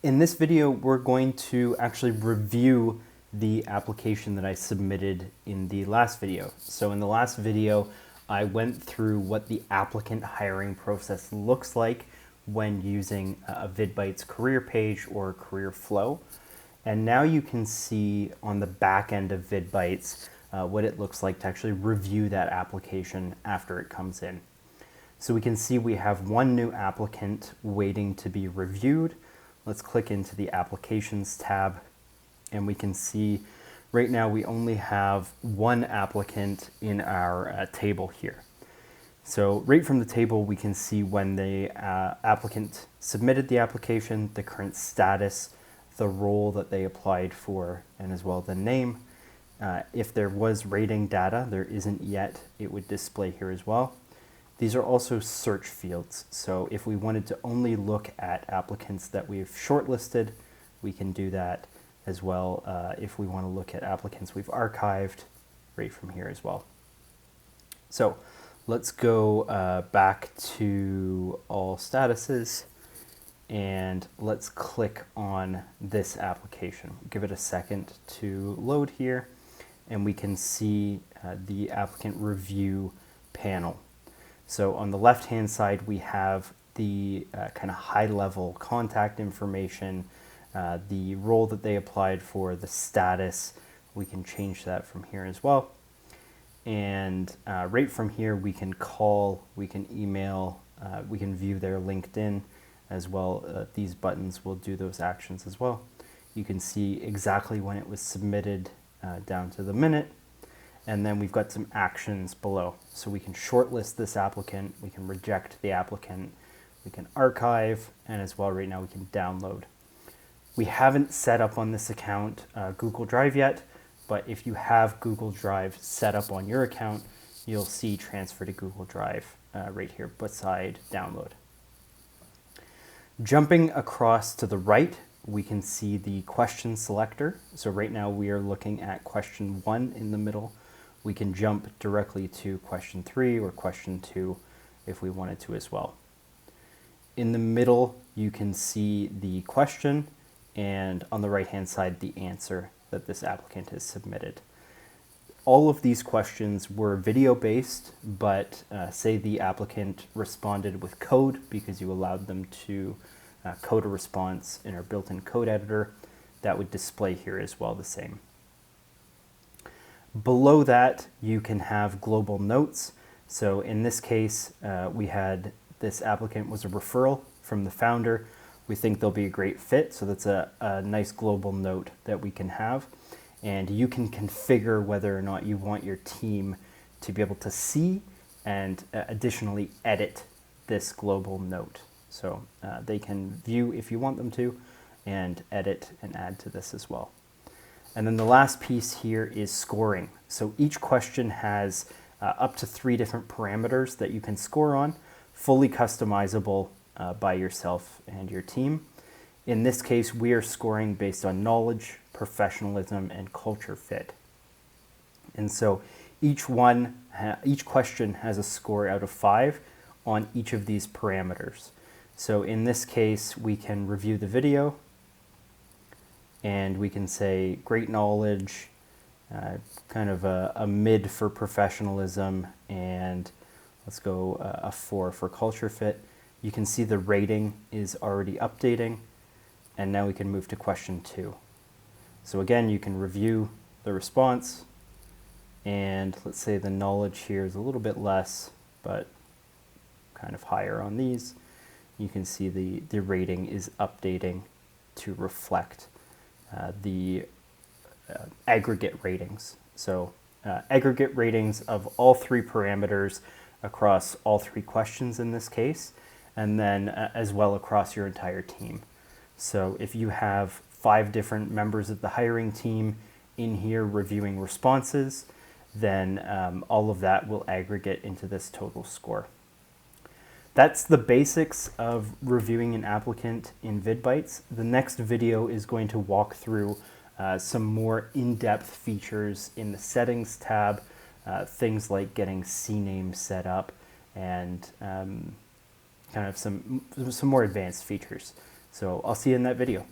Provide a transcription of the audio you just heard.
In this video, we're going to actually review the application that I submitted in the last video. So in the last video, I went through what the applicant hiring process looks like when using a Vidbites career page or career flow. And now you can see on the back end of Vidbites what it looks like to actually review that application after it comes in. So we can see we have one new applicant waiting to be reviewed. Let's click into the Applications tab, and we can see right now we only have one applicant in our table here. So right from the table, we can see when the applicant submitted the application, the current status, the role that they applied for, and as well the name. If there was rating data, there isn't yet, it would display here as well. These are also search fields. So if we wanted to only look at applicants that we've shortlisted, we can do that as well. If we want to look at applicants we've archived, right from here as well. So let's go back to all statuses and let's click on this application. Give it a second to load here, and we can see the applicant review panel. So on the left-hand side, we have the kind of high-level contact information, the role that they applied for, the status. We can change that from here as well. And right from here, we can call, we can email, we can view their LinkedIn as well. These buttons will do those actions as well. You can see exactly when it was submitted down to the minute. And then we've got some actions below. So we can shortlist this applicant, we can reject the applicant, we can archive, and as well right now we can download. We haven't set up on this account Google Drive yet, but if you have Google Drive set up on your account, you'll see transfer to Google Drive right here beside download. Jumping across to the right, we can see the question selector. So right now we are looking at question 1 in the middle. We can jump directly to question 3 or question 2 if we wanted to as well. In the middle, you can see the question, and on the right-hand side, the answer that this applicant has submitted. All of these questions were video-based, but say the applicant responded with code because you allowed them to code a response in our built-in code editor, that would display here as well the same. Below that, you can have global notes. So in this case, we had this applicant was a referral from the founder. We think they'll be a great fit. So that's a nice global note that we can have. And you can configure whether or not you want your team to be able to see and additionally edit this global note. So they can view if you want them to and edit and add to this as well. And then the last piece here is scoring. So each question has up to 3 different parameters that you can score on, fully customizable by yourself and your team. In this case, we are scoring based on knowledge, professionalism, and culture fit. And so each question has a score out of 5 on each of these parameters. So in this case, we can review the video, and we can say great knowledge, kind of a mid for professionalism, and let's go a 4 for culture fit. You can see the rating is already updating, and now we can move to question 2. So again, you can review the response, and let's say the knowledge here is a little bit less, but kind of higher on these. You can see the rating is updating to reflect the aggregate ratings. So aggregate ratings of all 3 parameters across all 3 questions in this case, and then as well across your entire team. So if you have 5 different members of the hiring team in here reviewing responses, then all of that will aggregate into this total score. That's the basics of reviewing an applicant in Vidbites. The next video is going to walk through some more in-depth features in the settings tab, things like getting CNAME set up and kind of some more advanced features. So I'll see you in that video.